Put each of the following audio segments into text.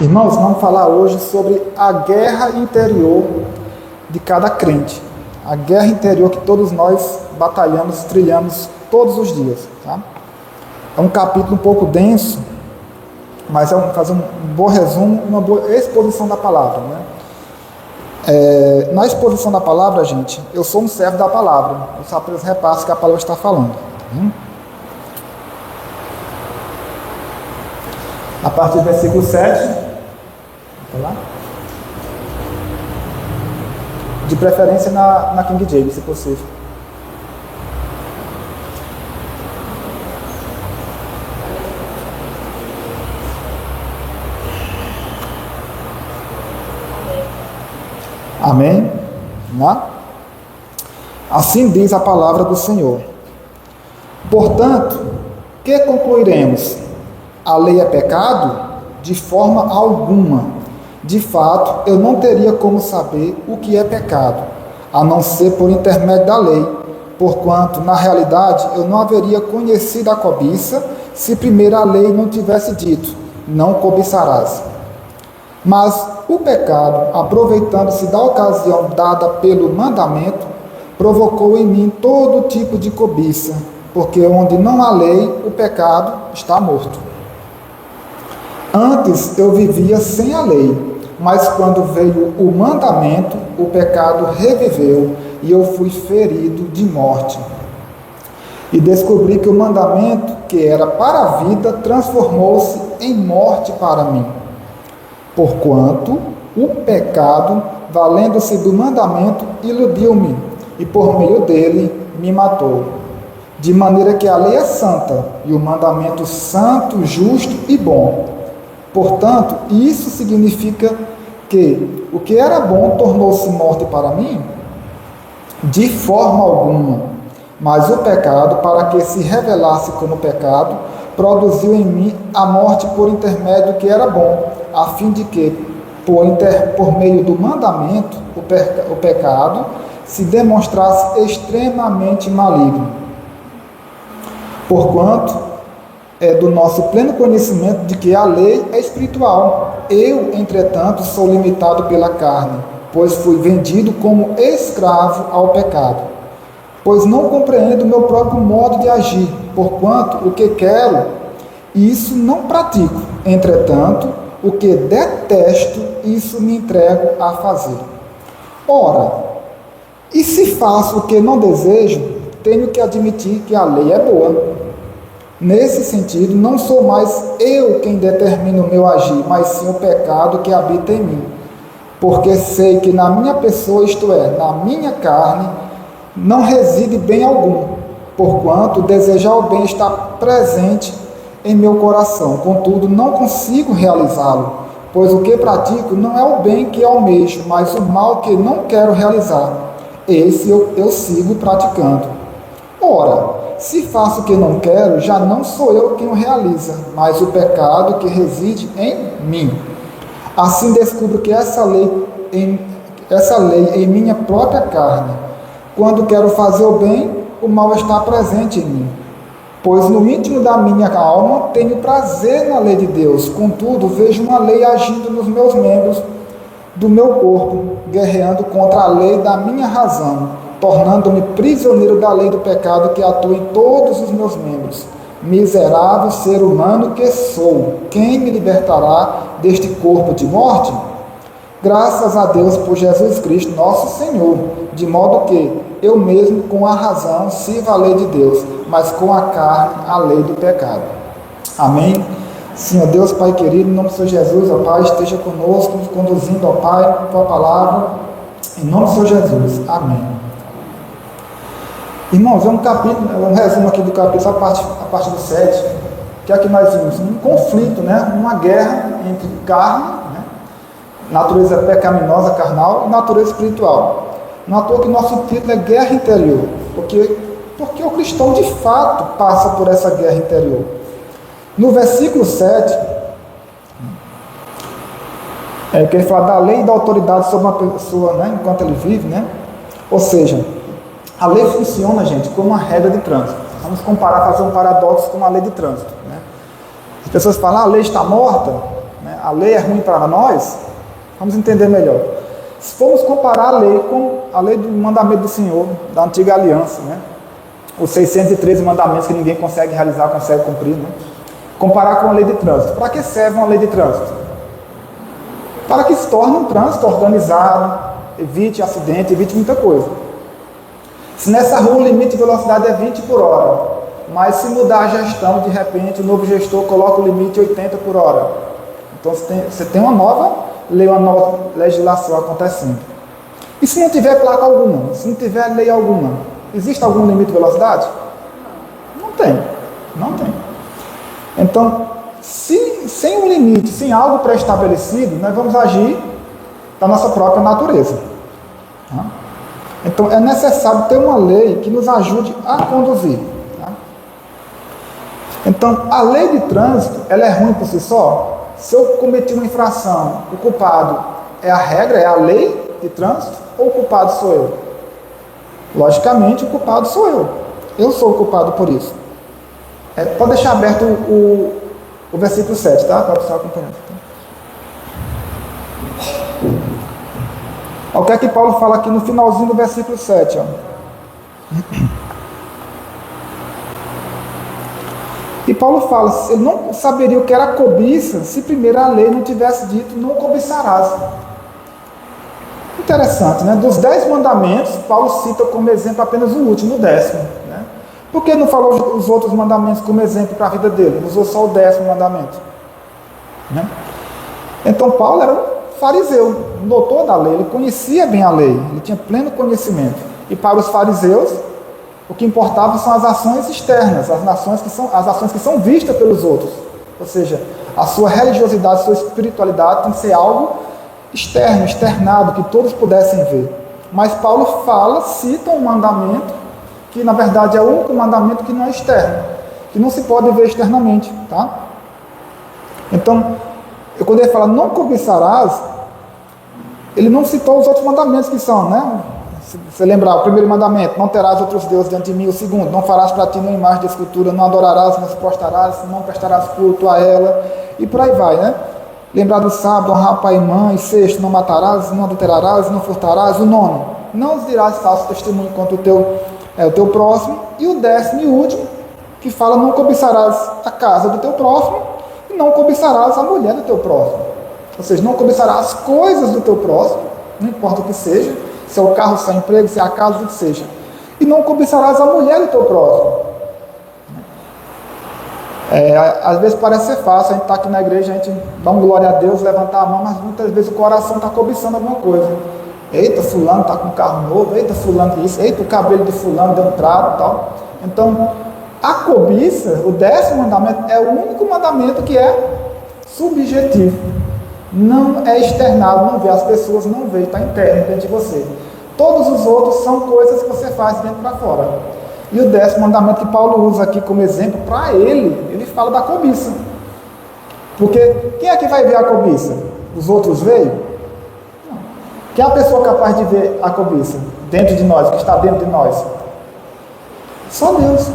Irmãos, vamos falar hoje sobre a guerra interior de cada crente. A guerra interior que todos nós batalhamos, trilhamos todos os dias. Tá? É um capítulo um pouco denso, mas fazer um bom resumo, uma boa exposição da palavra. Né? Na exposição da palavra, gente, eu sou um servo da palavra. Eu só apenas repasso que a palavra está falando. A partir do versículo 7, de preferência na King James, se possível. Amém? Assim diz a palavra do Senhor. Portanto, que concluiremos? A lei é pecado? De forma alguma. De fato, eu não teria como saber o que é pecado, a não ser por intermédio da lei, porquanto, na realidade, eu não haveria conhecido a cobiça, se primeiro a lei não tivesse dito, não cobiçarás. Mas o pecado, aproveitando-se da ocasião dada pelo mandamento, provocou em mim todo tipo de cobiça, porque onde não há lei, o pecado está morto. Antes eu vivia sem a lei, mas quando veio o mandamento, o pecado reviveu e eu fui ferido de morte. E descobri que o mandamento, que era para a vida, transformou-se em morte para mim. Porquanto o pecado, valendo-se do mandamento, iludiu-me e por meio dele me matou. De maneira que a lei é santa e o mandamento santo, justo e bom. Portanto, isso significa que o que era bom tornou-se morte para mim? De forma alguma. Mas o pecado, para que se revelasse como pecado, produziu em mim a morte por intermédio do que era bom, a fim de que, por meio do mandamento, o pecado se demonstrasse extremamente maligno. Porquanto é do nosso pleno conhecimento de que a lei é espiritual. Eu, entretanto, sou limitado pela carne, pois fui vendido como escravo ao pecado. Pois não compreendo o meu próprio modo de agir, porquanto o que quero, isso não pratico. Entretanto, o que detesto, isso me entrego a fazer. Ora, e se faço o que não desejo, tenho que admitir que a lei é boa. Nesse sentido, não sou mais eu quem determina o meu agir, mas sim o pecado que habita em mim. Porque sei que na minha pessoa, isto é, na minha carne, não reside bem algum, porquanto desejar o bem está presente em meu coração. Contudo, não consigo realizá-lo, pois o que pratico não é o bem que almejo, mas o mal que não quero realizar. Esse eu sigo praticando. Ora, se faço o que não quero, já não sou eu quem o realiza, mas o pecado que reside em mim. Assim descubro que essa lei em minha própria carne. Quando quero fazer o bem, o mal está presente em mim. Pois no íntimo da minha alma tenho prazer na lei de Deus, contudo vejo uma lei agindo nos meus membros do meu corpo, guerreando contra a lei da minha razão, tornando-me prisioneiro da lei do pecado que atua em todos os meus membros. Miserável ser humano que sou, quem me libertará deste corpo de morte? Graças a Deus por Jesus Cristo, nosso Senhor, de modo que eu mesmo com a razão sirvo a lei de Deus, mas com a carne a lei do pecado. Amém? Senhor Deus, Pai querido, em nome do Senhor Jesus, ó Pai, esteja conosco, nos conduzindo, ó Pai, com a palavra, em nome do Senhor Jesus. Amém. Irmãos, é um capítulo, um resumo aqui do capítulo, a parte do 7, que é que nós vimos um conflito, né? Uma guerra entre carne, né? Natureza pecaminosa, carnal, e natureza espiritual. Não é à toa que nosso título é Guerra Interior, porque o cristão de fato passa por essa guerra interior. No versículo 7, que ele fala da lei e da autoridade sobre uma pessoa, né? Enquanto ele vive, né? Ou seja, a lei funciona, gente, como uma regra de trânsito. Vamos comparar, fazer um paradoxo com uma lei de trânsito. Né? As pessoas falam, a lei está morta. Né? a lei é ruim para nós, vamos entender melhor. Se formos comparar a lei com a lei do mandamento do Senhor, da antiga aliança, né? Os 613 mandamentos que ninguém consegue realizar, consegue cumprir, né? Comparar com a lei de trânsito. Para que serve uma lei de trânsito? Para que se torne um trânsito organizado, evite acidente, evite muita coisa. Se nessa rua o limite de velocidade é 20 por hora, mas se mudar a gestão, de repente o novo gestor coloca o limite 80 por hora. Então você tem uma nova lei, uma nova legislação acontecendo. E se não tiver placa alguma, se não tiver lei alguma, existe algum limite de velocidade? Não tem, não tem. Então, sem um limite, sem algo pré-estabelecido, nós vamos agir da nossa própria natureza. Tá? Então, é necessário ter uma lei que nos ajude a conduzir. Tá? Então, a lei de trânsito, ela é ruim por si só? Se eu cometi uma infração, o culpado é a regra, é a lei de trânsito, ou o culpado sou eu? Logicamente, o culpado sou eu. Eu sou o culpado por isso. Pode deixar aberto o versículo 7, tá? Para o pessoal acompanhar. Olha o que é que Paulo fala aqui no finalzinho do versículo 7. Ó. E Paulo fala, ele não saberia o que era cobiça se primeiro a lei não tivesse dito, não cobiçarás. Interessante, né? Dos 10 mandamentos, Paulo cita como exemplo apenas o último, o 10º. Né? Por que não falou os outros mandamentos como exemplo para a vida dele? Usou só o 10º mandamento. Né? Então Paulo era um fariseu, um doutor da lei, ele conhecia bem a lei, ele tinha pleno conhecimento. E para os fariseus, o que importava são as ações externas, as ações que são vistas pelos outros. Ou seja, a sua religiosidade, a sua espiritualidade tem que ser algo externo, externado, que todos pudessem ver. Mas Paulo cita um mandamento que na verdade é o único mandamento que não é externo, que não se pode ver externamente. Tá? Então, quando ele fala não cobiçarás, ele não citou os outros mandamentos que são, né? Se você lembrar, o primeiro mandamento, não terás outros deuses diante de mim. O segundo, não farás para ti nenhuma imagem de escultura, não adorarás, não se prostrarás, não prestarás culto a ela, e por aí vai, né? Lembrar do sábado, honrar pai e mãe. Sexto, não matarás, não adulterarás, não furtarás. O nono, não dirás falso testemunho contra o teu próximo. E o 10º e último, que fala, não cobiçarás a casa do teu próximo e não cobiçarás a mulher do teu próximo. Ou seja, não cobiçarás as coisas do teu próximo, não importa o que seja, se é o carro, se é o emprego, se é a casa, o que seja. E não cobiçarás a mulher do teu próximo. Às vezes parece ser fácil, a gente está aqui na igreja, a gente dá um glória a Deus, levantar a mão, mas muitas vezes o coração está cobiçando alguma coisa. Eita, fulano está com um carro novo, eita, fulano isso, eita, o cabelo de fulano deu um trato e tal. Então, a cobiça, o 10º mandamento, é o único mandamento que é subjetivo. Não é externado, não vê, as pessoas não veem, está interno dentro de você. Todos os outros são coisas que você faz dentro para fora. E o 10º mandamento que Paulo usa aqui como exemplo, para ele fala da cobiça. Porque quem é que vai ver a cobiça? Os outros veem? Não. Quem é a pessoa capaz de ver a cobiça dentro de nós, que está dentro de nós? Só Deus.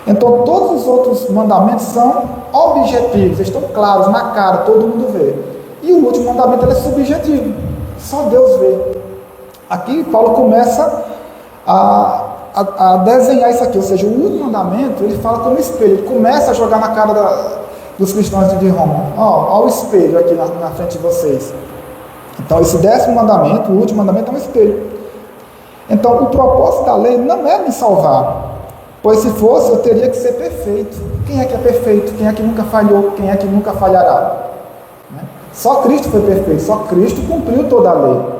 Então todos os outros mandamentos são objetivos, estão claros, na cara, todo mundo vê. E o último mandamento é subjetivo, só Deus vê. Aqui Paulo começa a desenhar isso aqui, ou seja, o último mandamento, ele fala como espelho, ele começa a jogar na cara dos cristãos de Roma. Olha o espelho aqui na frente de vocês. Então esse 10º mandamento, o último mandamento é um espelho. Então o propósito da lei não é me salvar, pois se fosse, eu teria que ser perfeito. Quem é que é perfeito? Quem é que nunca falhou? Quem é que nunca falhará? Né? Só Cristo foi perfeito, só Cristo cumpriu toda a lei.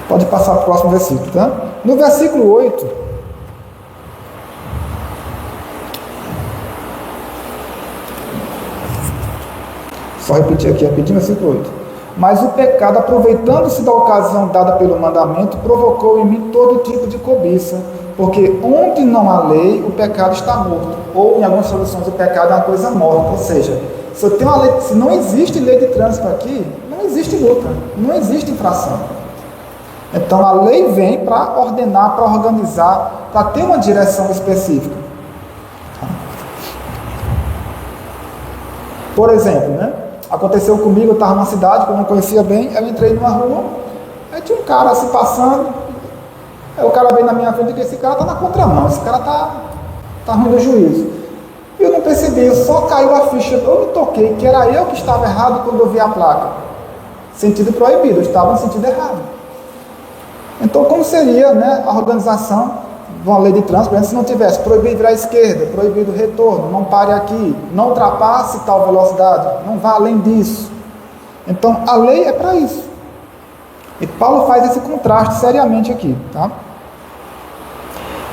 Pode passar para o próximo versículo, tá? No versículo 8, só repetir aqui rapidinho, versículo 8. Mas o pecado, aproveitando-se da ocasião dada pelo mandamento, provocou em mim todo tipo de cobiça, porque onde não há lei, o pecado está morto. Ou, em algumas soluções, o pecado é uma coisa morta. Ou seja, se eu tenho uma lei, se não existe lei de trânsito aqui, não existe luta, não existe infração. Então a lei vem para ordenar, para organizar, para ter uma direção específica. Por exemplo, né? Aconteceu comigo, eu estava numa cidade que eu não conhecia bem, eu entrei numa rua, aí tinha um cara se passando, aí o cara veio na minha frente e disse, esse cara está na contramão, esse cara tá ruim do juízo. E eu não percebi, só caiu a ficha, eu me toquei, que era eu que estava errado quando eu vi a placa. Sentido proibido, eu estava no sentido errado. Então, como seria, né, a organização de uma lei de trânsito, por exemplo, se não tivesse proibido virar à esquerda, proibido o retorno, não pare aqui, não ultrapasse tal velocidade, não vá além disso. Então, a lei é para isso. E Paulo faz esse contraste seriamente aqui. Tá?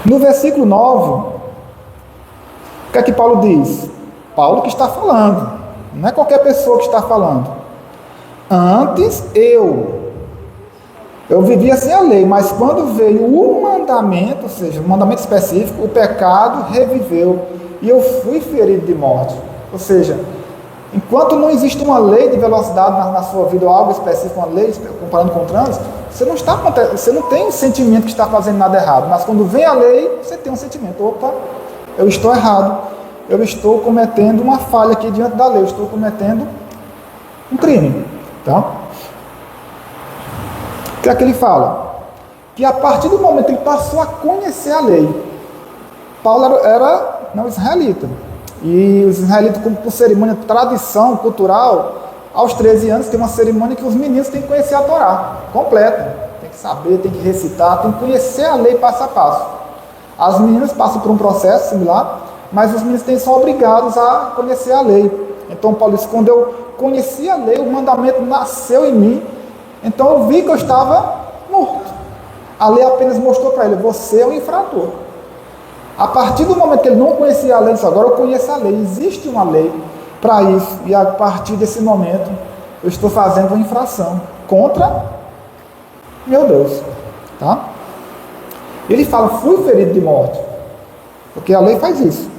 No versículo 9, o que é que Paulo diz? Paulo que está falando, não é qualquer pessoa que está falando. Antes eu vivia sem a lei, mas quando veio o mandamento, ou seja, o mandamento específico, o pecado reviveu e eu fui ferido de morte. Ou seja, enquanto não existe uma lei de velocidade na sua vida, ou algo específico, uma lei, comparando com o trânsito, você não tem um sentimento que está fazendo nada errado, mas quando vem a lei, você tem um sentimento, opa, eu estou errado, eu estou cometendo uma falha aqui diante da lei, eu estou cometendo um crime. Tá? O que é que ele fala? Que a partir do momento que ele passou a conhecer a lei, Paulo era não israelita, e os israelitas, por cerimônia, tradição cultural, aos 13 anos tem uma cerimônia que os meninos têm que conhecer a Torá completa, tem que saber, tem que recitar, tem que conhecer a lei passo a passo. As meninas passam por um processo similar, mas os meninos são obrigados a conhecer a lei. Então Paulo disse, quando eu conheci a lei, o mandamento nasceu em mim, então eu vi que eu estava morto. A lei apenas mostrou para ele, você é um infrator. A partir do momento que ele não conhecia a lei, ele disse, agora eu conheço a lei, existe uma lei para isso, e a partir desse momento eu estou fazendo uma infração contra meu Deus. Tá? Ele fala, fui ferido de morte, porque a lei faz isso.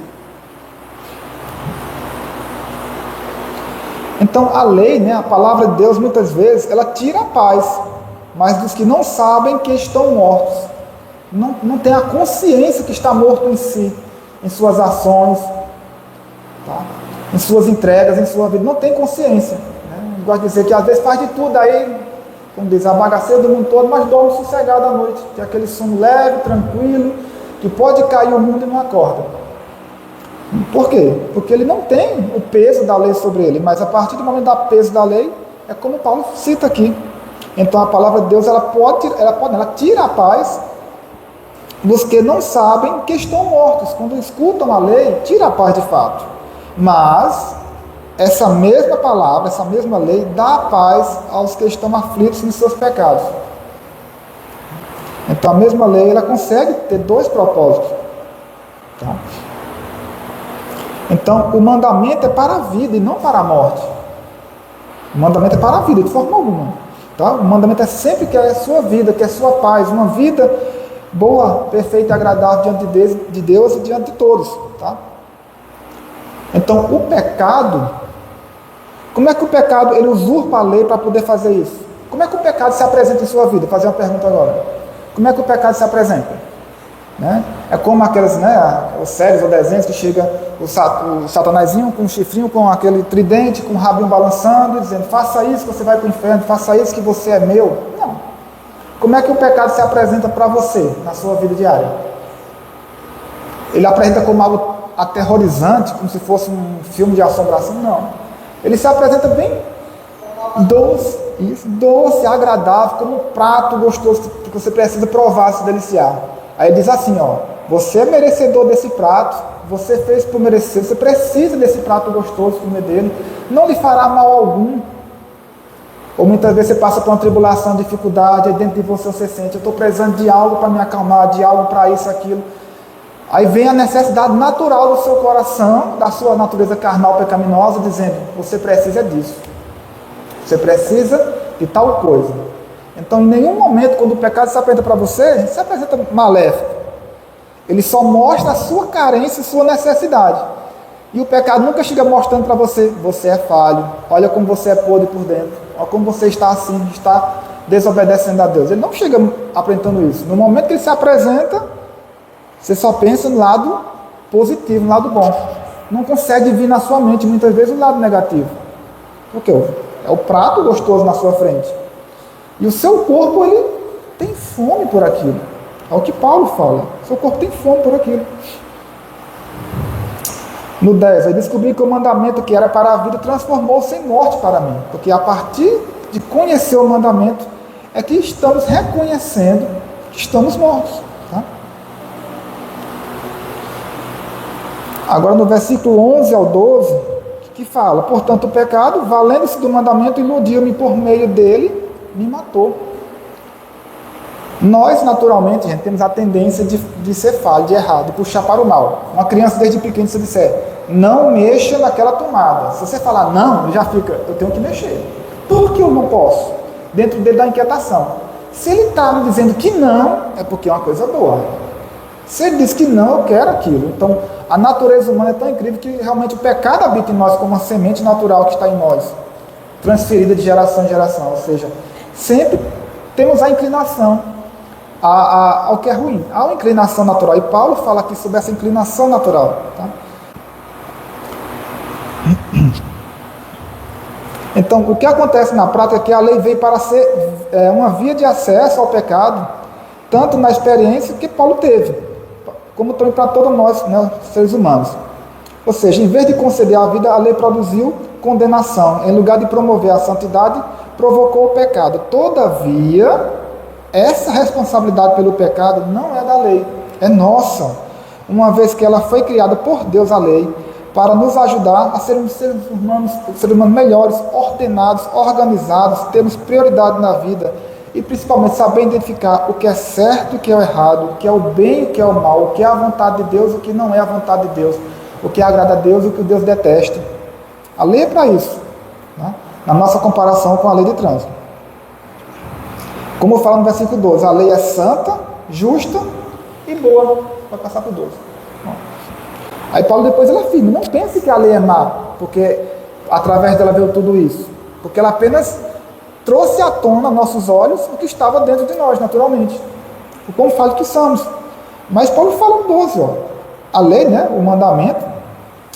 Então a lei, né, a palavra de Deus, muitas vezes, ela tira a paz, mas dos que não sabem que estão mortos, não tem a consciência que está morto em si, em suas ações, tá? Em suas entregas, em sua vida, não tem consciência. Né? Eu gosto de dizer que às vezes faz de tudo, aí, como diz, a bagaceira do mundo todo, mas dorme sossegado à noite, tem aquele sono leve, tranquilo, que pode cair o mundo e não acorda. Por quê? Porque ele não tem o peso da lei sobre ele, mas a partir do momento do peso da lei, é como Paulo cita aqui. Então a palavra de Deus, ela tira a paz dos que não sabem que estão mortos. Quando escutam a lei, tira a paz de fato. Mas essa mesma palavra, essa mesma lei, dá a paz aos que estão aflitos nos seus pecados. Então a mesma lei, ela consegue ter dois propósitos. Tá? Então, o mandamento é para a vida e não para a morte. O mandamento é para a vida, de forma alguma. Tá? O mandamento é sempre que é a sua vida, que é a sua paz, uma vida boa, perfeita e agradável diante de Deus e diante de todos. Tá? Então, o pecado, como é que o pecado ele usurpa a lei para poder fazer isso? Como é que o pecado se apresenta em sua vida? Vou fazer uma pergunta agora. Como é que o pecado se apresenta? Né? É como aquelas, né, os séries ou desenhos que chega o satanazinho com um chifrinho, com aquele tridente, com o rabinho balançando, dizendo, faça isso que você vai para o inferno, faça isso que você é meu. Não. Como é que o pecado se apresenta para você, na sua vida diária? Ele apresenta como algo aterrorizante, como se fosse um filme de assombração? Não. Ele se apresenta bem doce, agradável, como um prato gostoso que você precisa provar, se deliciar. Aí ele diz assim, ó, você é merecedor desse prato, você fez por merecer, você precisa desse prato gostoso, comer dele, não lhe fará mal algum. Ou muitas vezes você passa por uma tribulação, dificuldade, aí dentro de você sente, eu estou precisando de algo para me acalmar, de algo para isso, aquilo. Aí vem a necessidade natural do seu coração, da sua natureza carnal pecaminosa, dizendo, você precisa disso. Você precisa de tal coisa. Então, em nenhum momento, quando o pecado se apresenta para você, se apresenta maléfico. Ele só mostra a sua carência e sua necessidade. E o pecado nunca chega mostrando para você, você é falho, olha como você é podre por dentro, olha como você está assim, está desobedecendo a Deus. Ele não chega apresentando isso. No momento que ele se apresenta, você só pensa no lado positivo, no lado bom. não consegue vir na sua mente muitas vezes o lado negativo. Porque é o prato gostoso na sua frente. E o seu corpo, ele tem fome por aquilo. É o que Paulo fala. Seu corpo tem fome por aquilo. No 10, eu descobri que o mandamento que era para a vida transformou-se em morte para mim. Porque a partir de conhecer o mandamento, é que estamos reconhecendo que estamos mortos. Tá? Agora no versículo 11 ao 12, que fala: portanto o pecado, valendo-se do mandamento, iludiu-me por meio dele, me matou. Nós, naturalmente, gente, temos a tendência de ser falho, de errar, de puxar para o mal. Uma criança desde pequeno, se disser, não mexa naquela tomada. Se você falar não, já fica, eu tenho que mexer. Por que eu não posso? Dentro dele da inquietação. Se ele está me dizendo que não, é porque é uma coisa boa. Se ele diz que não, eu quero aquilo. Então, a natureza humana é tão incrível que realmente o pecado habita em nós como uma semente natural que está em nós, transferida de geração em geração. Ou seja, sempre temos a inclinação ao que é ruim. Há uma inclinação natural. E Paulo fala aqui sobre essa inclinação natural. Tá? Então, o que acontece na prática é que a lei veio para ser uma via de acesso ao pecado, tanto na experiência que Paulo teve, como também para todos nós, né, seres humanos. Ou seja, em vez de conceder a vida, a lei produziu condenação. Em lugar de promover a santidade, provocou o pecado. Todavia, essa responsabilidade pelo pecado não é da lei, é nossa, uma vez que ela foi criada por Deus, a lei, para nos ajudar a sermos seres humanos melhores, ordenados, organizados, termos prioridade na vida e principalmente saber identificar o que é certo e o que é o errado, o que é o bem e o que é o mal, o que é a vontade de Deus e o que não é a vontade de Deus, o que agrada a Deus e o que Deus detesta. A lei é para isso, né? Na nossa comparação com a lei de trânsito. Como fala no versículo 12, a lei é santa, justa e boa. Vai passar para o 12. Aí Paulo depois ele afirma, não pense que a lei é má, porque através dela veio tudo isso. Porque ela apenas trouxe à tona, a nossos olhos, o que estava dentro de nós, naturalmente. O quão falho que somos. Mas Paulo fala no 12, ó, a lei, né, o mandamento,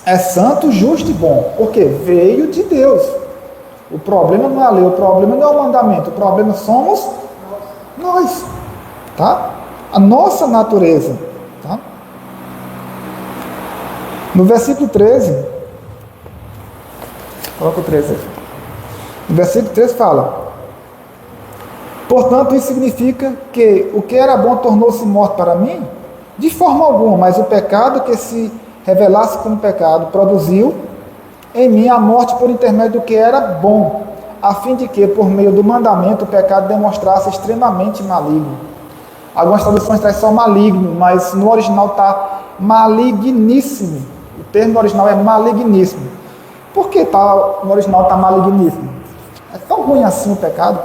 é santo, justo e bom. Porque veio de Deus. O problema não é a lei, o problema não é o mandamento, o problema somos nós. Tá? A nossa natureza. Tá? No versículo 13, coloca o 13 aqui. No versículo 13 fala: portanto, isso significa que o que era bom tornou-se morto para mim? De forma alguma, mas o pecado que se revelasse como pecado produziu em mim a morte por intermédio do que era bom, a fim de que, por meio do mandamento, o pecado demonstrasse extremamente maligno. Algumas traduções trazem só maligno, mas no original está maligníssimo. O termo original é maligníssimo. Por que no original está maligníssimo? É tão ruim assim o pecado.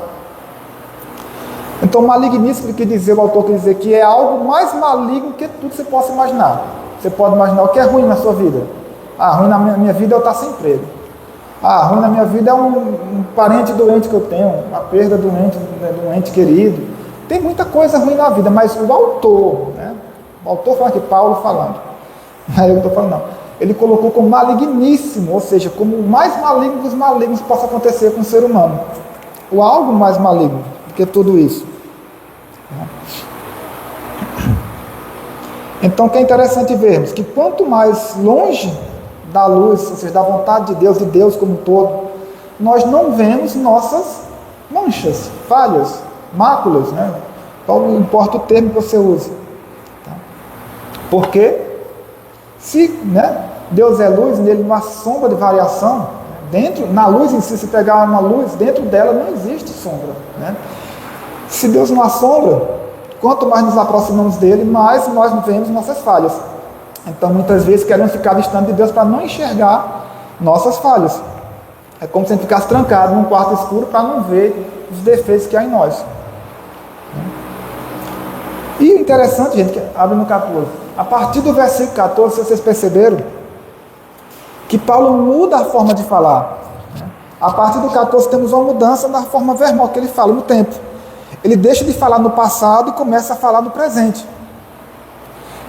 Então, maligníssimo quer dizer, o autor quer dizer que é algo mais maligno que tudo que você possa imaginar. Você pode imaginar o que é ruim na sua vida. Ruim na minha vida é eu estar sem emprego. Ruim na minha vida é um parente doente que eu tenho, uma perda de um ente querido. Tem muita coisa ruim na vida, mas o autor, né? O autor fala aqui, Paulo falando. Não é eu que estou falando, não. Ele colocou como maligníssimo, ou seja, como o mais maligno dos malignos que possa acontecer com o ser humano. O algo mais maligno do que tudo isso. Então, o que é interessante vermos que quanto mais longe da luz, ou seja, da vontade de Deus como um todo, nós não vemos nossas manchas, falhas, máculas, né? Não importa o termo que você use. Tá? Porque se, né, Deus é luz, nele não há sombra de variação, na luz em si, se pegar uma luz, dentro dela não existe sombra. Né? Se Deus não há sombra, quanto mais nos aproximamos dele, mais nós vemos nossas falhas. Então, muitas vezes, queremos ficar distante de Deus para não enxergar nossas falhas. É como se a gente ficasse trancado num quarto escuro para não ver os defeitos que há em nós. E interessante, gente, que abre no 14. A partir do versículo 14, vocês perceberam que Paulo muda a forma de falar. A partir do 14, temos uma mudança na forma verbal que ele fala no tempo. Ele deixa de falar no passado e começa a falar no presente.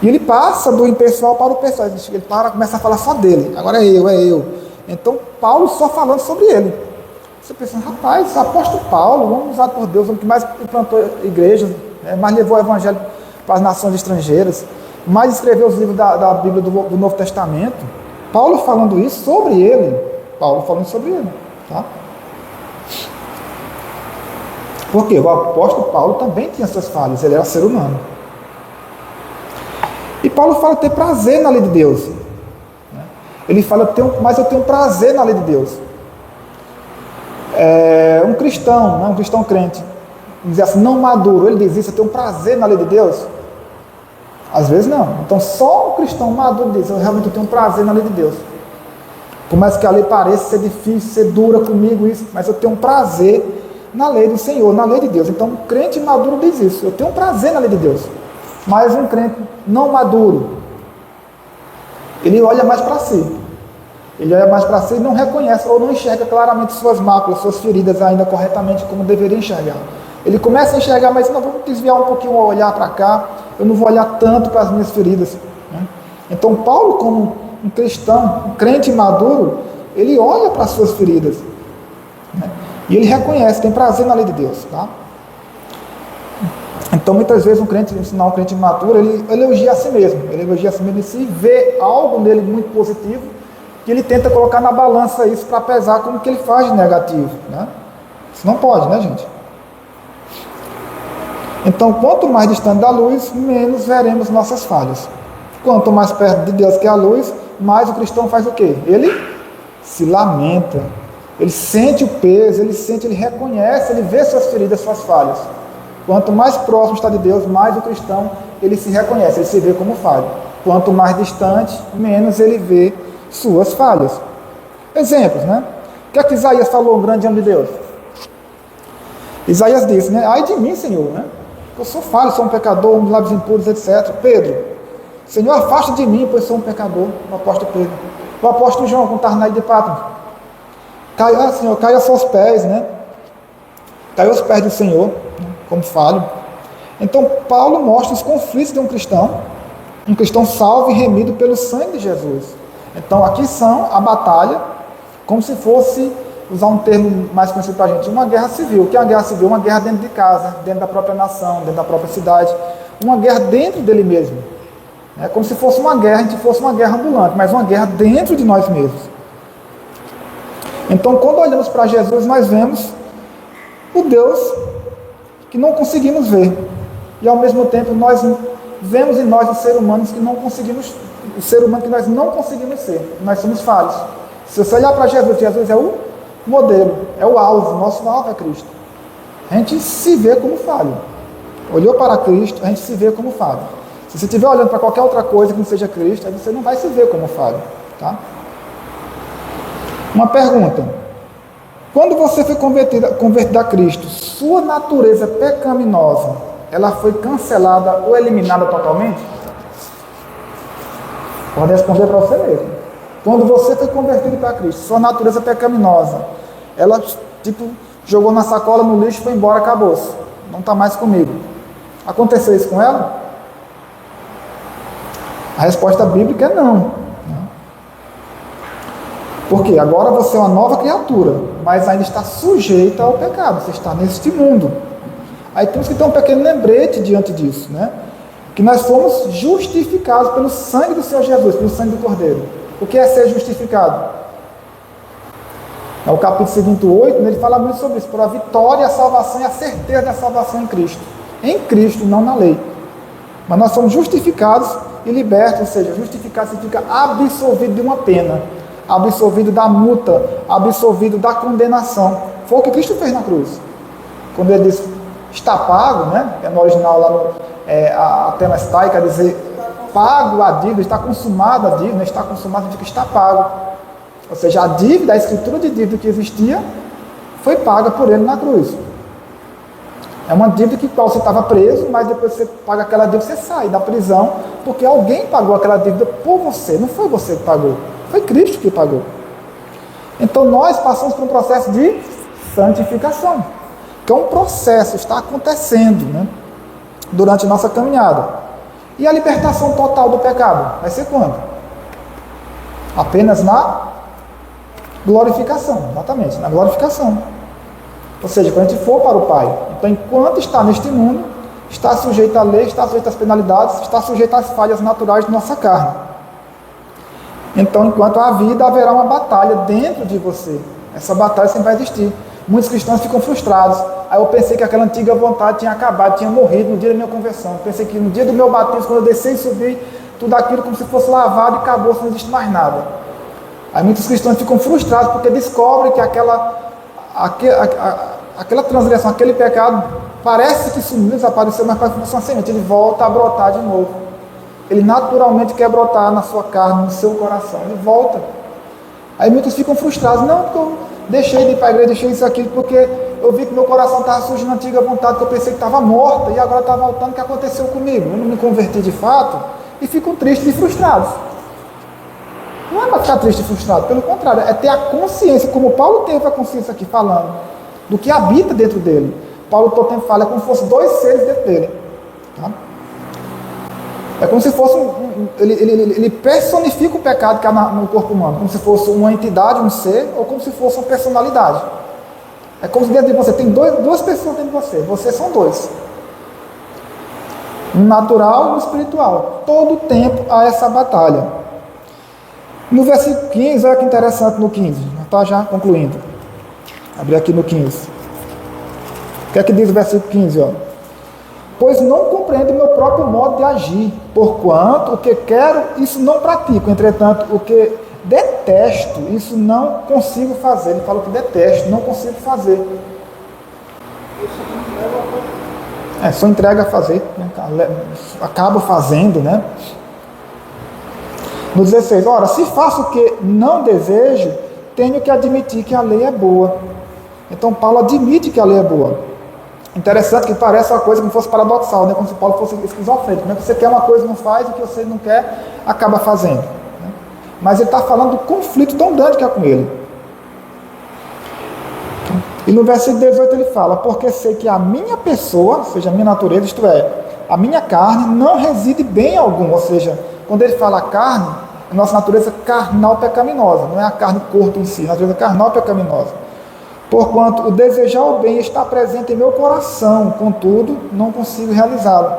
E ele passa do impessoal para o pessoal. Ele para, começa a falar só dele. Agora é eu. Então, Paulo só falando sobre ele. Você pensa, rapaz, o apóstolo Paulo, vamos usar por Deus, o que mais implantou igrejas, mais levou o evangelho para as nações estrangeiras, mais escreveu os livros da Bíblia do Novo Testamento. Paulo falando isso sobre ele. Tá? Porque o apóstolo Paulo também tinha suas falhas, ele era ser humano. E Paulo fala ter prazer na lei de Deus. Ele fala, mas eu tenho prazer na lei de Deus. Um cristão, um cristão crente, dizer assim, não maduro, ele diz isso, eu tenho prazer na lei de Deus? Às vezes não. Então só um cristão maduro diz, eu realmente tenho prazer na lei de Deus. Por mais que a lei pareça ser difícil, ser dura comigo, isso, mas eu tenho prazer na lei do Senhor, na lei de Deus. Então um crente maduro diz isso, eu tenho prazer na lei de Deus. Mas um crente não maduro, ele olha mais para si. Ele olha mais para si e não reconhece ou não enxerga claramente suas máculas, suas feridas ainda corretamente como deveria enxergar. Ele começa a enxergar, mas não, vou desviar um pouquinho o olhar para cá, eu não vou olhar tanto para as minhas feridas. Então Paulo, como um cristão, um crente maduro, ele olha para as suas feridas. E ele reconhece, tem prazer na lei de Deus. Tá? Então muitas vezes um crente maduro, ele elogia a si mesmo. Ele se vê algo nele muito positivo, que ele tenta colocar na balança isso para pesar como que ele faz de negativo. Isso não pode, gente? Então, quanto mais distante da luz, menos veremos nossas falhas. Quanto mais perto de Deus que é a luz, mais o cristão faz o quê? Ele se lamenta, ele sente o peso, ele reconhece, ele vê suas feridas, suas falhas. Quanto mais próximo está de Deus, mais o cristão, ele se reconhece, ele se vê como falho. Quanto mais distante, menos ele vê suas falhas. Exemplos, O que é que Isaías falou, um grande homem de Deus? Isaías disse, ai de mim, Senhor, eu sou falho, sou um pecador, um de lábios impuros, etc. Pedro, Senhor, afasta de mim, pois sou um pecador. O apóstolo Pedro. O apóstolo João, com Tarnaí de Patmos. Senhor, cai aos seus pés, Cai aos pés do Senhor, como falho. Então, Paulo mostra os conflitos de um cristão salvo e remido pelo sangue de Jesus. Então, aqui são a batalha, como se fosse, usar um termo mais conhecido para a gente, uma guerra civil. O que é uma guerra civil? Uma guerra dentro de casa, dentro da própria nação, dentro da própria cidade. Uma guerra dentro dele mesmo. É como se fosse uma guerra, a gente fosse uma guerra ambulante, mas uma guerra dentro de nós mesmos. Então, quando olhamos para Jesus, nós vemos o Deus que não conseguimos ver. E, ao mesmo tempo, nós vemos em nós os seres humanos que não conseguimos, o ser humano que nós não conseguimos ser. Nós somos falhos. Se você olhar para Jesus, Jesus é o modelo, é o alvo, nosso alvo é Cristo. A gente se vê como falho. Olhou para Cristo, a gente se vê como falho. Se você estiver olhando para qualquer outra coisa que não seja Cristo, aí você não vai se ver como falho. Tá? Uma pergunta. Quando você foi convertido a Cristo, sua natureza pecaminosa, ela foi cancelada ou eliminada totalmente? Pode responder para você mesmo. Quando você foi convertido para Cristo, sua natureza pecaminosa, ela jogou na sacola, no lixo, foi embora, acabou-se. Não está mais comigo. Aconteceu isso com ela? A resposta bíblica é não. Porque agora você é uma nova criatura, mas ainda está sujeita ao pecado, você está neste mundo. Aí temos que ter um pequeno lembrete diante disso, que nós fomos justificados pelo sangue do Senhor Jesus, pelo sangue do Cordeiro. O que é ser justificado? É o capítulo seguinte, 8, ele fala muito sobre isso, por a vitória, a salvação e a certeza da salvação em Cristo. Em Cristo, não na lei. Mas nós somos justificados e libertos, ou seja, justificado significa absolvido de uma pena, absolvido da multa, absolvido da condenação. Foi o que Cristo fez na cruz. Quando ele disse, está pago, que é no original lá a Tetelestai, quer dizer, pago a dívida, está consumada a dívida, está consumado significa está pago. Ou seja, a dívida, a escritura de dívida que existia, foi paga por ele na cruz. É uma dívida que você estava preso, mas depois você paga aquela dívida, você sai da prisão, porque alguém pagou aquela dívida por você, não foi você que pagou, foi Cristo que pagou. Então nós passamos por um processo de santificação, que é um processo, está acontecendo, durante a nossa caminhada. E a libertação total do pecado? Vai ser quando? Apenas na glorificação, exatamente, na glorificação. Ou seja, quando a gente for para o Pai. Então, enquanto está neste mundo, está sujeito à lei, está sujeito às penalidades, está sujeito às falhas naturais de nossa carne. Então, enquanto há vida, haverá uma batalha dentro de você. Essa batalha sempre vai existir. Muitos cristãos ficam frustrados. Aí eu pensei que aquela antiga vontade tinha acabado, tinha morrido no dia da minha conversão. Eu pensei que no dia do meu batismo, quando eu descer e subir, tudo aquilo como se fosse lavado e acabou, não existe mais nada. Aí muitos cristãos ficam frustrados porque descobrem que aquela transgressão, aquele pecado, parece que sumiu, desapareceu, mas parece que fosse uma semente. Ele volta a brotar de novo. Ele naturalmente quer brotar na sua carne, no seu coração. Ele volta. Aí muitos ficam frustrados. Não, porque eu deixei de ir para a igreja, deixei isso aqui, porque eu vi que meu coração estava surgindo a antiga vontade, que eu pensei que estava morta, e agora está voltando. O que aconteceu comigo? Eu não me converti de fato, e ficam tristes e frustrados. Não é para ficar triste e frustrado, pelo contrário, é ter a consciência, como Paulo teve a consciência aqui falando, do que habita dentro dele. Paulo todo tempo fala, é como se fossem dois seres dentro dele. Tá? É como se fosse ele personifica o pecado que há no corpo humano, como se fosse uma entidade, um ser, ou como se fosse uma personalidade. É como se dentro de você tem duas pessoas dentro de você. Vocês são dois. Um natural e um espiritual. Todo tempo há essa batalha. No versículo 15, olha que interessante no 15. Está já concluindo. Abri aqui no 15. O que é que diz o versículo 15? Ó? Pois não compreendo o meu próprio modo de agir, porquanto o que quero, isso não pratico. Entretanto, o que detesto, isso não consigo fazer. Ele fala que detesto, não consigo fazer. Só entrega a fazer, né? Acabo fazendo, né? No 16, ora, se faço o que não desejo, tenho que admitir que a lei é boa. Então Paulo admite que a lei é boa. Interessante que parece uma coisa como se fosse paradoxal, né? Como se Paulo fosse esquizofrênico. Como é que você quer uma coisa e não faz, o que você não quer, acaba fazendo. Né? Mas ele está falando do conflito tão grande que há com ele. E no versículo 18 ele fala, porque sei que a minha pessoa, ou seja, a minha natureza, isto é, a minha carne, não reside bem algum. Ou seja, quando ele fala carne, a nossa natureza carnal pecaminosa, não é a carne corpo em si, a natureza carnal pecaminosa. Porquanto o desejar o bem está presente em meu coração, contudo, não consigo realizá-lo.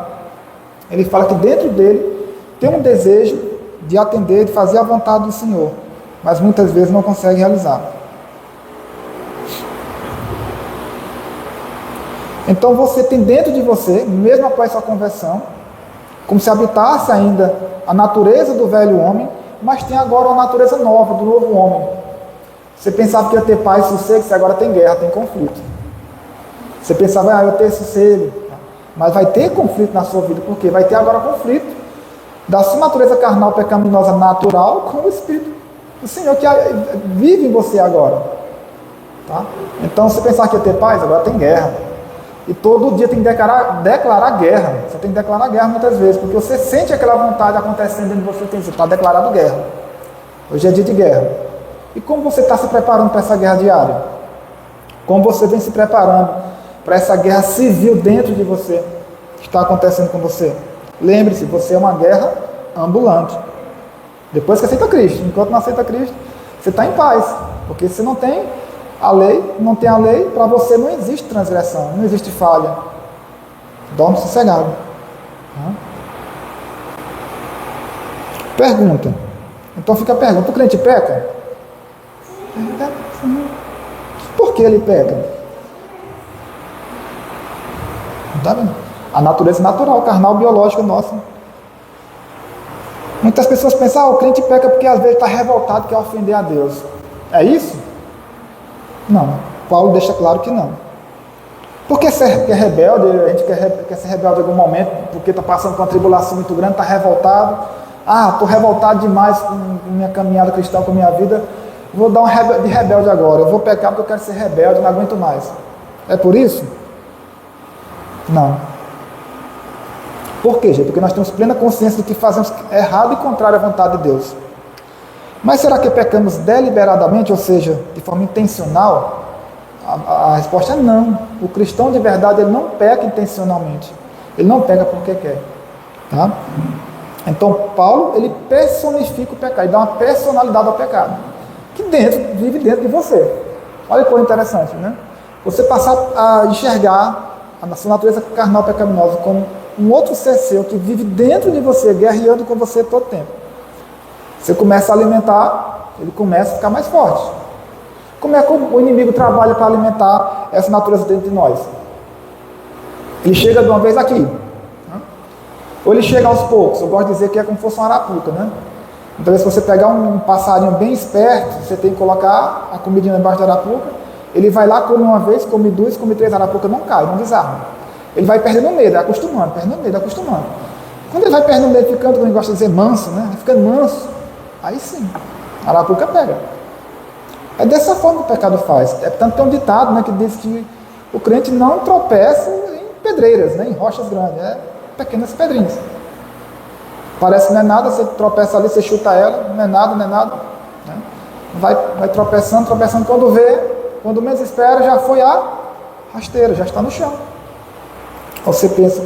Ele fala que dentro dele tem um desejo de atender, de fazer a vontade do Senhor, mas muitas vezes não consegue realizar. Então você tem dentro de você, mesmo após sua conversão, como se habitasse ainda a natureza do velho homem, mas tem agora uma natureza nova, do novo homem. Você pensava que ia ter paz e sossego, você agora tem guerra, tem conflito. Você pensava, eu ia ter sossego, mas vai ter conflito na sua vida, porque vai ter agora conflito da sua natureza carnal pecaminosa natural com o Espírito do Senhor que vive em você agora. Tá? Então, você pensava que ia ter paz, agora tem guerra. E todo dia tem que declarar guerra. Você tem que declarar guerra muitas vezes, porque você sente aquela vontade acontecendo dentro de você, você está declarado guerra. Hoje é dia de guerra. E como você está se preparando para essa guerra diária? Como você vem se preparando para essa guerra civil dentro de você, que está acontecendo com você? Lembre-se, você é uma guerra ambulante. Depois que aceita Cristo. Enquanto não aceita Cristo, você está em paz. Porque você não tem a lei, para você não existe transgressão, não existe falha. Dorme sossegado. Pergunta. Então fica a pergunta, o crente peca? Por que ele peca? Tá vendo? A natureza natural, carnal, biológica nossa. Muitas pessoas pensam, o crente peca porque às vezes está revoltado e quer ofender a Deus. É isso? Não. Paulo deixa claro que não. Porque ser rebelde, a gente quer ser rebelde em algum momento, porque está passando por uma tribulação muito grande, está revoltado. Estou revoltado demais com minha caminhada cristã, com a minha vida. Vou dar um de rebelde agora. Eu vou pecar porque eu quero ser rebelde, não aguento mais. É por isso? Não. Por quê, gente? Porque nós temos plena consciência de que fazemos errado e contrário à vontade de Deus. Mas será que pecamos deliberadamente, ou seja, de forma intencional? A resposta é não. O cristão de verdade, ele não peca intencionalmente. Ele não peca porque quer. Tá? Então, Paulo, ele personifica o pecado, ele dá uma personalidade ao pecado, que vive dentro de você. Olha que coisa interessante, né? Você passar a enxergar a sua natureza carnal pecaminosa como um outro ser seu que vive dentro de você, guerreando com você todo o tempo. Você começa a alimentar, ele começa a ficar mais forte. Como é que o inimigo trabalha para alimentar essa natureza dentro de nós? Ele chega de uma vez aqui, né? Ou ele chega aos poucos. Eu gosto de dizer que é como se fosse uma arapuca, né? Então, se você pegar um passarinho bem esperto, você tem que colocar a comidinha embaixo da arapuca, ele vai lá, come uma vez, come duas, come três, a arapuca não cai, não desarma. Ele vai perdendo medo, acostumando, perdendo medo, acostumando. Quando ele vai perdendo medo, ficando, como a gente gosta de dizer, manso, né? Vai ficando manso, aí sim, a arapuca pega. É dessa forma que o pecado faz. Tanto tem um ditado, né, que diz que o crente não tropeça em pedreiras, né, em rochas grandes, pequenas pedrinhas. Parece que não é nada, você tropeça ali, você chuta ela, não é nada, não é nada. Né? Vai tropeçando, tropeçando, quando menos espera, já foi a rasteira, já está no chão. Você pensa,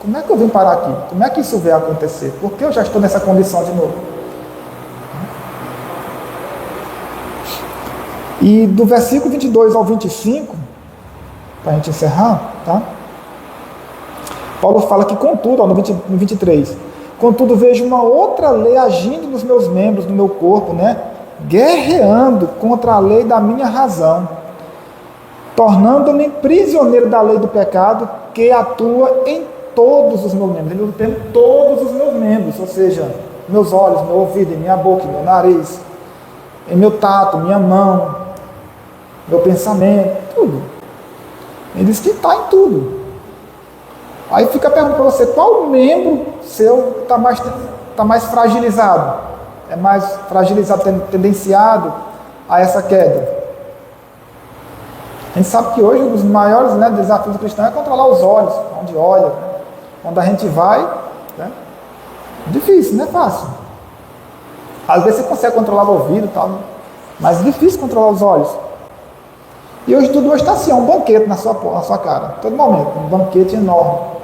como é que eu vim parar aqui? Como é que isso veio acontecer? Por que eu já estou nessa condição de novo? E do versículo 22 ao 25, para a gente encerrar, tá? Paulo fala que, contudo, no 23, contudo vejo uma outra lei agindo nos meus membros, no meu corpo, né? Guerreando contra a lei da minha razão, tornando-me prisioneiro da lei do pecado que atua em todos os meus membros. Ele usa o termo todos os meus membros, ou seja, meus olhos, meu ouvido, minha boca, meu nariz, em meu tato, minha mão, meu pensamento, tudo. Ele diz que está em tudo. Aí fica a pergunta para você, qual membro seu está mais fragilizado? É mais fragilizado, tendenciado a essa queda? A gente sabe que hoje um dos maiores, né, desafios do cristão é controlar os olhos, onde olha, né? Onde a gente vai. Né? Difícil, não é fácil. Às vezes você consegue controlar o ouvido, tal, mas é difícil controlar os olhos. E hoje tudo está assim, um banquete na sua cara, todo momento, um banquete enorme.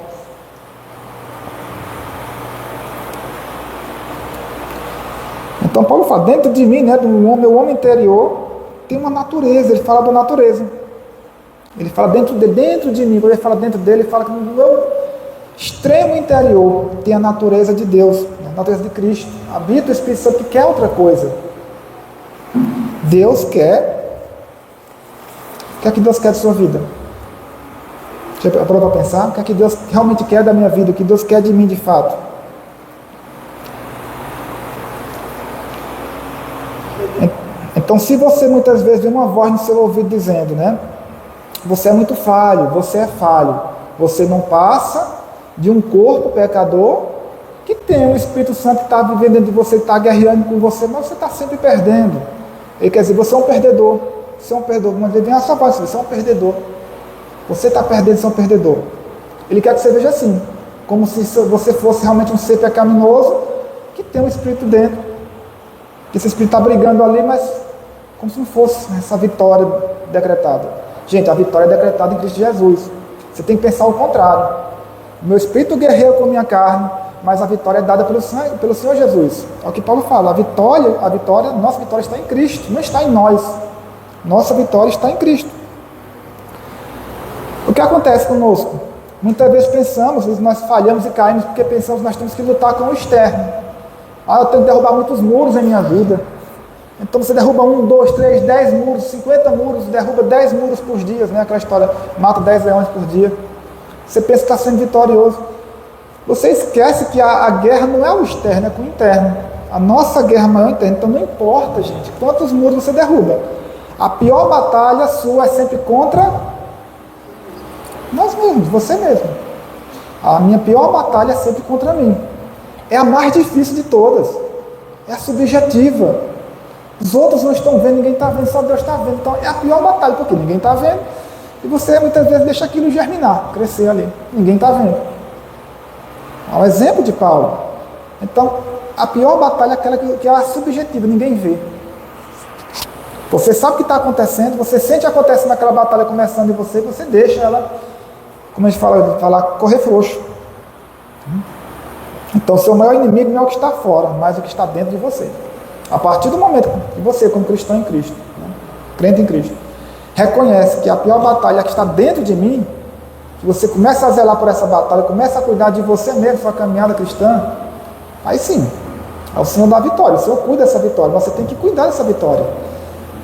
Então Paulo fala, dentro de mim, né, do meu homem interior, tem uma natureza, ele fala da natureza. Ele fala dentro de mim, quando ele fala dentro dele, ele fala que no meu extremo interior tem a natureza de Deus, a natureza de Cristo. Habita o Espírito Santo que quer outra coisa. Deus quer. O que é que Deus quer de sua vida? Já parou para pensar? O que é que Deus realmente quer da minha vida? O que Deus quer de mim de fato? Então, se você muitas vezes vê uma voz no seu ouvido dizendo, né? Você é muito falho, você é falho. Você não passa de um corpo pecador que tem um Espírito Santo que está vivendo dentro de você, está guerreando com você, mas você está sempre perdendo. Ele quer dizer, você é um perdedor. Você é um perdedor. Uma vez vem a sua voz, você é um perdedor. Você está perdendo, você é um perdedor. Ele quer que você veja assim, como se você fosse realmente um ser pecaminoso que tem um Espírito dentro. Que esse Espírito está brigando ali, mas como se não fosse essa vitória decretada. Gente, a vitória é decretada em Cristo Jesus. Você tem que pensar o contrário. O meu Espírito guerreia com a minha carne, mas a vitória é dada pelo Senhor Jesus. É o que Paulo fala. Nossa vitória está em Cristo, não está em nós. Nossa vitória está em Cristo. O que acontece conosco? Muitas vezes pensamos, nós falhamos e caímos porque pensamos que nós temos que lutar com o externo. Eu tenho que derrubar muitos muros em minha vida. Então você derruba 1, 2, 3, 10 muros, 50 muros, derruba 10 muros por dia, né? Aquela história, mata 10 leões por dia. Você pensa que está sendo vitorioso. Você esquece que a guerra não é o externo, é com o interno. A nossa guerra maior é interna. Então não importa, gente, quantos muros você derruba. A pior batalha sua é sempre contra nós mesmos, você mesmo. A minha pior batalha é sempre contra mim. É a mais difícil de todas. É a subjetiva. Os outros não estão vendo, ninguém está vendo, só Deus está vendo. Então é a pior batalha, porque ninguém está vendo. E você muitas vezes deixa aquilo germinar, crescer ali. Ninguém está vendo. É um exemplo de Paulo. Então, a pior batalha é aquela que é a subjetiva, ninguém vê. Você sabe o que está acontecendo, você sente acontecendo aquela batalha começando em você, você deixa ela, como a gente fala correr frouxo. Então, seu maior inimigo não é o que está fora, mas o que está dentro de você. A partir do momento que você, como cristão em Cristo, né, crente em Cristo, reconhece que a pior batalha é a que está dentro de mim, que você começa a zelar por essa batalha, começa a cuidar de você mesmo, sua caminhada cristã, aí sim, é o Senhor da vitória. O Senhor cuida dessa vitória, você tem que cuidar dessa vitória.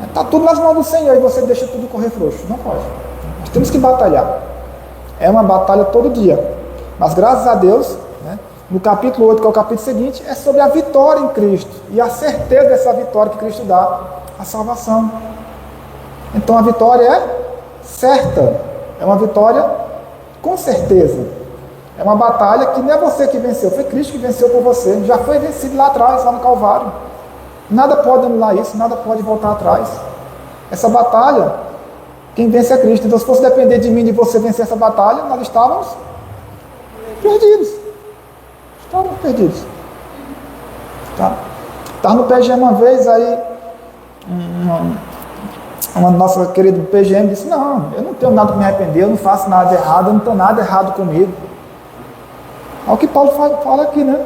Está tudo nas mãos do Senhor e você deixa tudo correr frouxo. Não pode. Nós temos que batalhar. É uma batalha todo dia. Mas graças a Deus, né, no capítulo 8, que é o capítulo seguinte, é sobre a vitória em Cristo. E a certeza dessa vitória que Cristo dá, a salvação. Então a vitória é certa. É uma vitória com certeza. É uma batalha que não é você que venceu, foi Cristo que venceu por você. Já foi vencido lá atrás, lá no Calvário. Nada pode anular isso, nada pode voltar atrás. Essa batalha, quem vence é Cristo. Então, se fosse depender de mim, de você vencer essa batalha, nós estávamos perdidos. Estávamos perdidos. Tá? Estava no PGM uma vez, aí uma nossa querida PGM disse: não, eu não tenho nada para me arrepender, eu não faço nada de errado, eu não tenho nada errado comigo. É o que Paulo fala aqui, né?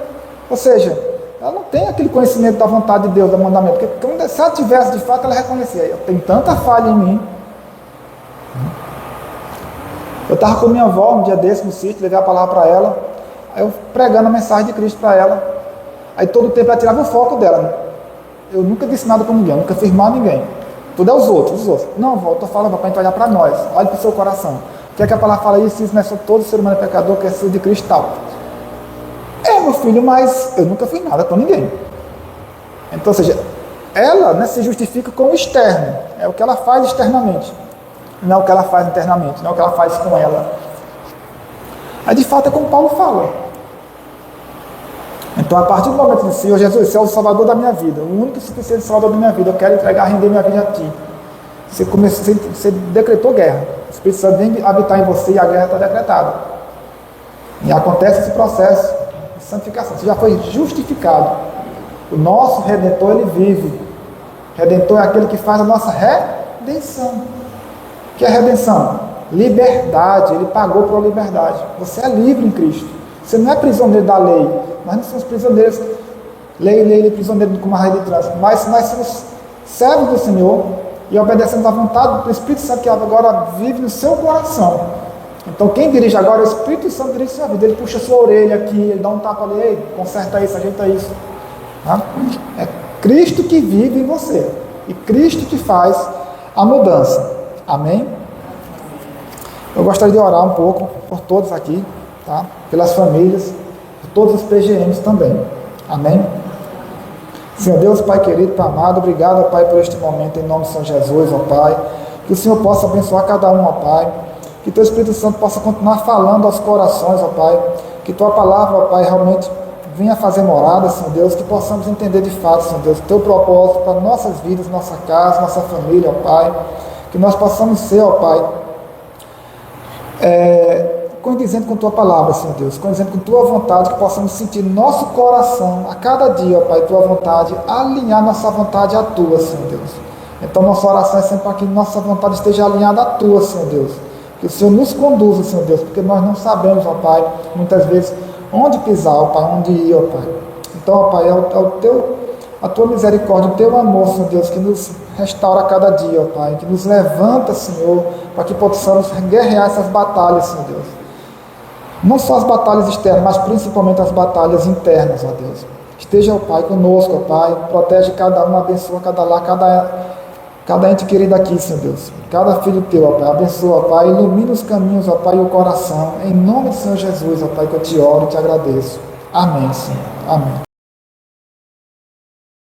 Ou seja, ela não tem aquele conhecimento da vontade de Deus, do mandamento. Porque se ela tivesse, de fato, ela reconhecia: eu tenho tanta falha em mim. Eu estava com minha avó um dia desse no sítio, levei a palavra para ela, aí eu pregando a mensagem de Cristo para ela. Aí todo o tempo ela tirava o foco dela, né? Eu nunca disse nada com ninguém, eu nunca fiz mal a ninguém. Tudo é os outros. Não, vó, eu estou falando para a gente olhar para nós, olhe para o seu coração. O que é que a palavra fala? Isso não é sobre todo ser humano pecador, que é ser de Cristo tal. Meu filho, mas eu nunca fiz nada com ninguém. Então, ou seja, ela, né, se justifica com o externo. É o que ela faz externamente. Não é o que ela faz internamente. Não é o que ela faz com ela. Aí, de fato, é como Paulo fala. Então, a partir do momento de Senhor Jesus, você é o Salvador da minha vida. O único e suficiente Salvador da minha vida. Eu quero entregar, render minha vida a Ti. Você decretou guerra. O Espírito Santo vem habitar em você e a guerra está decretada. E acontece esse processo de santificação. Você já foi justificado. O nosso Redentor, Ele vive. Redentor é aquele que faz a nossa redenção. O que é redenção? Liberdade. Ele pagou por liberdade. Você é livre em Cristo. Você não é prisioneiro da lei. Nós não somos prisioneiros. Lei, prisioneiro como a lei de trânsito. Mas nós somos servos do Senhor e obedecemos à vontade do Espírito Santo que agora vive no seu coração. Então quem dirige agora é o Espírito Santo, dirige sua vida. Ele puxa sua orelha aqui, ele dá um tapa ali: ei, conserta isso, ajeita isso. Tá? É Cristo que vive em você e Cristo que faz a mudança. Amém? Eu gostaria de orar um pouco por todos aqui, tá? Pelas famílias, por todos os PGMs também. Amém? Senhor Deus, Pai querido, Pai amado, obrigado, ó Pai, por este momento, em nome de São Jesus, ó Pai. Que o Senhor possa abençoar cada um, ó Pai. Que Teu Espírito Santo possa continuar falando aos corações, ó Pai. Que Tua palavra, ó Pai, realmente venha fazer morada, Senhor Deus. Que possamos entender de fato, Senhor Deus, Teu propósito para nossas vidas, nossa casa, nossa família, ó Pai. Que nós possamos ser, ó Pai, condizendo com Tua palavra, Senhor Deus, condizendo com Tua vontade, que possamos sentir nosso coração a cada dia, ó Pai, Tua vontade, alinhar nossa vontade à Tua, Senhor Deus. Então nossa oração é sempre para que nossa vontade esteja alinhada à Tua, Senhor Deus. Que o Senhor nos conduza, Senhor Deus, porque nós não sabemos, ó Pai, muitas vezes onde pisar, ó Pai, onde ir, ó Pai. Então, ó Pai, a Tua misericórdia, o Teu amor, Senhor Deus, que nos restaura a cada dia, ó Pai, que nos levanta, Senhor, para que possamos guerrear essas batalhas, Senhor Deus. Não só as batalhas externas, mas principalmente as batalhas internas, ó Deus. Esteja, ó Pai, conosco, ó Pai. Protege cada um, abençoa cada lar, cada ente querido aqui, Senhor Deus. Cada filho Teu, ó Pai. Abençoa, ó Pai. Ilumina os caminhos, ó Pai, e o coração. Em nome do Senhor Jesus, ó Pai, que eu te oro e te agradeço. Amém, Senhor. Amém.